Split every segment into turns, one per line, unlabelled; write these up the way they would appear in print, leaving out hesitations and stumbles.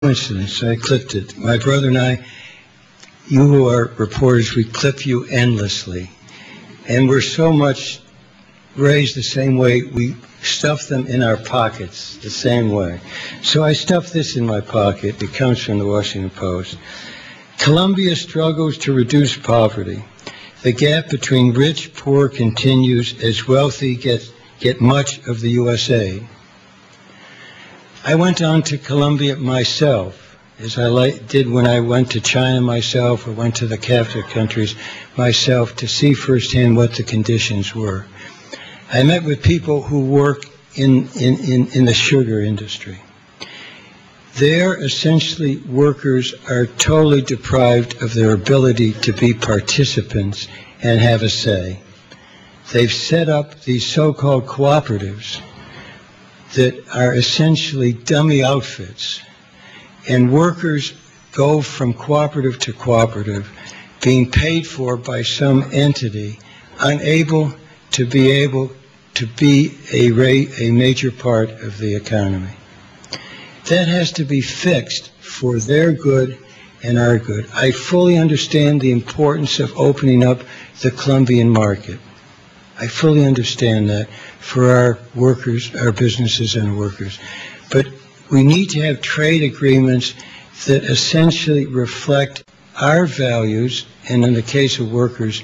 Coincidence, I clipped it. My brother and I, you who are reporters, we clip you endlessly. And we're so much raised the same way. We stuff them in our pockets the same way. So I stuffed this in my pocket. It comes from the Washington Post. Colombia struggles to reduce poverty. The gap between rich and poor continues as wealthy get much of the U.S. aid. I went on to Colombia myself, as I did when I went to China myself or went to the Catholic countries myself to see firsthand what the conditions were. I met with people who work in the sugar industry. There, essentially, workers are totally deprived of their ability to be participants and have a say. They've set up these so-called cooperatives that are essentially dummy outfits, and workers go from cooperative to cooperative, being paid for by some entity, unable to be a major part of the economy. That has to be fixed for their good and our good. I fully understand the importance of opening up the Colombian market. I fully understand that for our workers, our businesses and workers. But we need to have trade agreements that essentially reflect our values, and in the case of workers,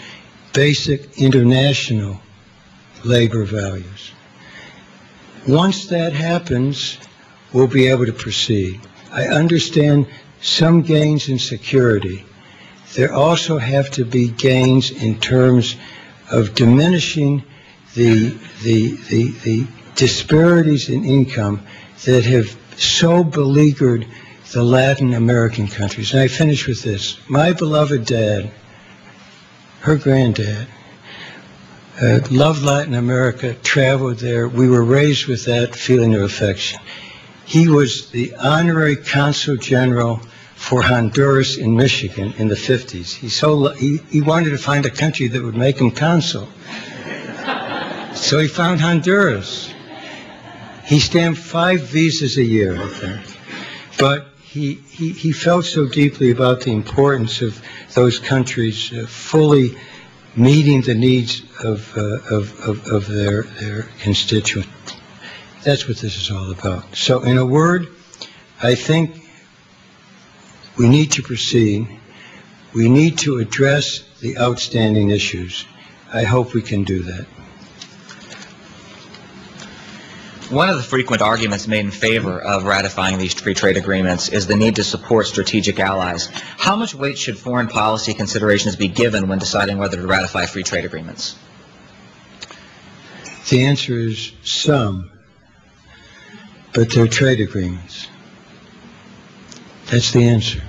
basic international labor values. Once that happens, we'll be able to proceed. I understand some gains in security. There also have to be gains in terms of diminishing the disparities in income that have so beleaguered the Latin American countries. And I finish with this. My beloved dad, her granddad, loved Latin America, traveled there. We were raised with that feeling of affection. He was the honorary consul general for Honduras in Michigan in the 50s. He wanted to find a country that would make him consul. So he found Honduras. He stamped 5 visas a year, I think. But he felt so deeply about the importance of those countries fully meeting the needs of their constituents. That's what this is all about. So in a word, I think we need to proceed. We need to address the outstanding issues. I hope we can do that.
One of the frequent arguments made in favor of ratifying these free trade agreements is the need to support strategic allies. How much weight should foreign policy considerations be given when deciding whether to ratify free trade agreements?
The answer is some, but they're trade agreements. That's the answer.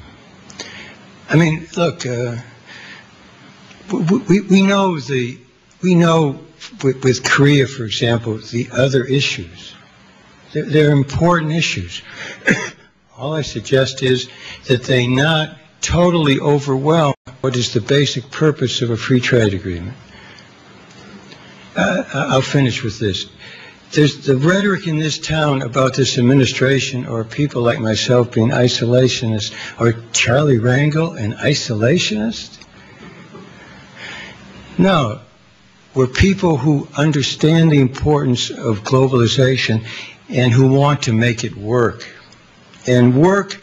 I mean, look, we know with Korea, for example, the other issues. They're important issues. All I suggest is that they not totally overwhelm what is the basic purpose of a free trade agreement. I'll finish with this. There's the rhetoric in this town about this administration or people like myself being isolationists, or Charlie Rangel an isolationist? No, we're people who understand the importance of globalization and who want to make it work. And work,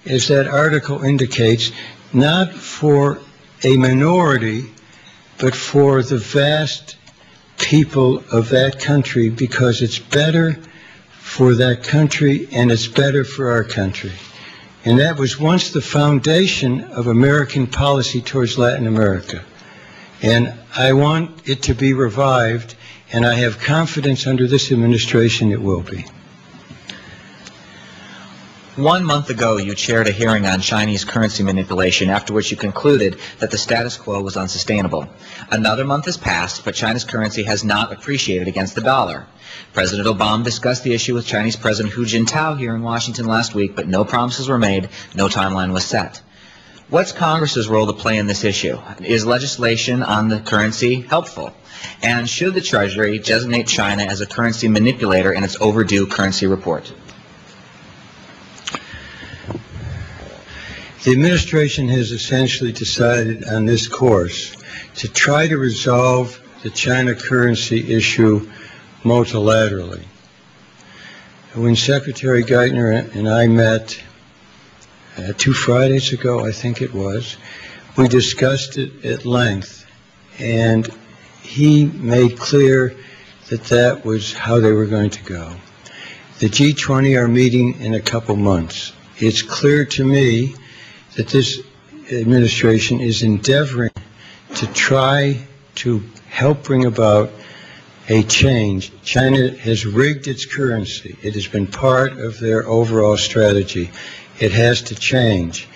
as that article indicates, not for a minority, but for the vast people of that country, because it's better for that country and it's better for our country. And that was once the foundation of American policy towards Latin America. And I want it to be revived, and I have confidence under this administration it will be.
1 month ago, you chaired a hearing on Chinese currency manipulation, after which you concluded that the status quo was unsustainable. Another month has passed, but China's currency has not appreciated against the dollar. President Obama discussed the issue with Chinese President Hu Jintao here in Washington last week, but no promises were made, no timeline was set. What's Congress's role to play in this issue? Is legislation on the currency helpful? And should the Treasury designate China as a currency manipulator in its overdue currency report?
The administration has essentially decided on this course to try to resolve the China currency issue multilaterally. When Secretary Geithner and I met 2 Fridays ago, I think it was, we discussed it at length, and he made clear that that was how they were going to go. The G20 are meeting in a couple months. It's clear to me that this administration is endeavoring to try to help bring about a change. China has rigged its currency. It has been part of their overall strategy. It has to change.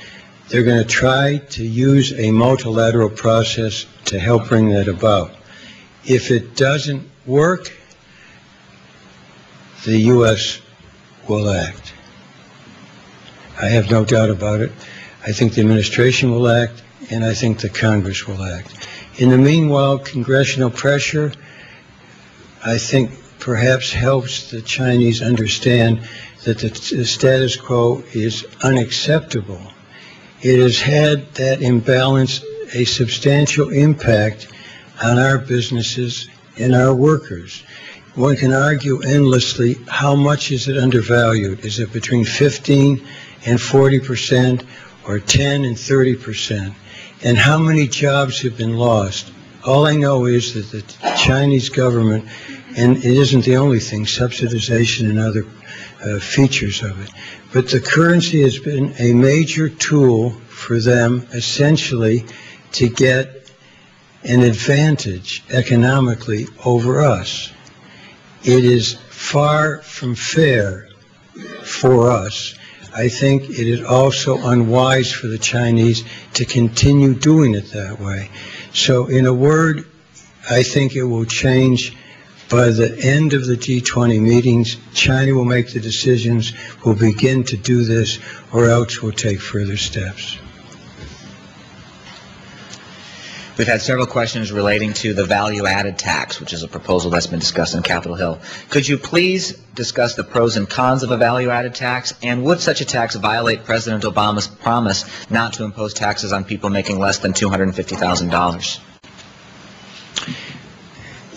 They're going to try to use a multilateral process to help bring that about. If it doesn't work, the U.S. will act. I have no doubt about it. I think the administration will act, and I think the Congress will act. In the meanwhile, congressional pressure, I think, perhaps helps the Chinese understand that the status quo is unacceptable. It has had that imbalance a substantial impact on our businesses and our workers. One can argue endlessly, how much is it undervalued? Is it between 15 and 40%, or 10 and 30%? And how many jobs have been lost? All I know is that the Chinese government, and it isn't the only thing, subsidization and other features of it, but the currency has been a major tool for them essentially to get an advantage economically over us. It is far from fair for us. I think it is also unwise for the Chinese to continue doing it that way. So in a word, I think it will change by the end of the G20 meetings. China will make the decisions, will begin to do this, or else will take further steps.
We've had several questions relating to the value-added tax, which is a proposal that's been discussed on Capitol Hill. Could you please discuss the pros and cons of a value-added tax, and would such a tax violate President Obama's promise not to impose taxes on people making less than $250,000?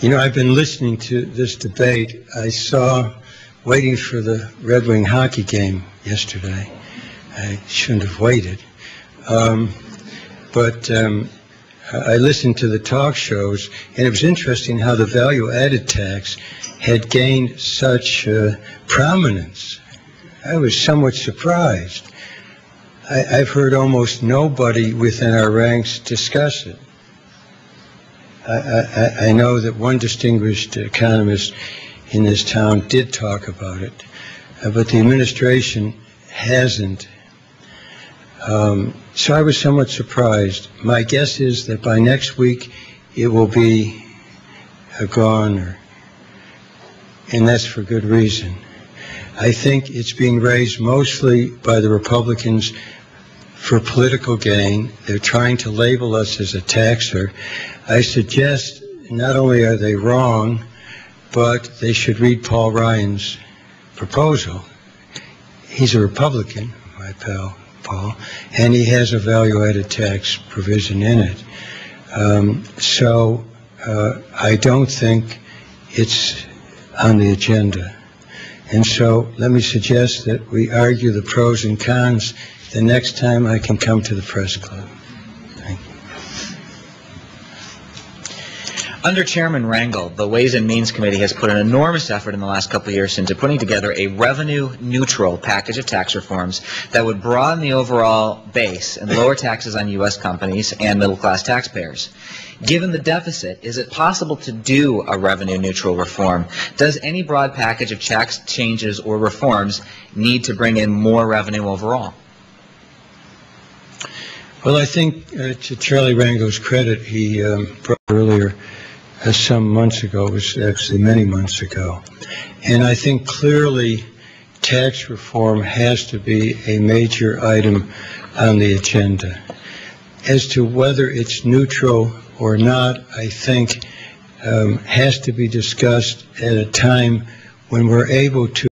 You know, I've been listening to this debate. I saw, waiting for the Red Wing hockey game yesterday. I shouldn't have waited. I listened to the talk shows, and it was interesting how the value-added tax had gained such prominence. I was somewhat surprised. I've heard almost nobody within our ranks discuss it. I know that one distinguished economist in this town did talk about it, but the administration hasn't. So I was somewhat surprised. My guess is that by next week it will be gone, and that's for good reason. I think it's being raised mostly by the Republicans for political gain. They're trying to label us as a taxer. I suggest not only are they wrong, but they should read Paul Ryan's proposal. He's a Republican, my pal Paul, and he has a value-added tax provision in it. I don't think it's on the agenda. And so let me suggest that we argue the pros and cons the next time I can come to the press club. Thank you.
Under Chairman Rangel, the Ways and Means Committee has put an enormous effort in the last couple of years into putting together a revenue-neutral package of tax reforms that would broaden the overall base and lower taxes on U.S. companies and middle-class taxpayers. Given the deficit, is it possible to do a revenue-neutral reform? Does any broad package of tax changes or reforms need to bring in more revenue overall?
Well, I think to Charlie Rangel's credit, he brought earlier some months ago, it was actually many months ago, and I think clearly tax reform has to be a major item on the agenda. As to whether it's neutral or not, I think has to be discussed at a time when we're able to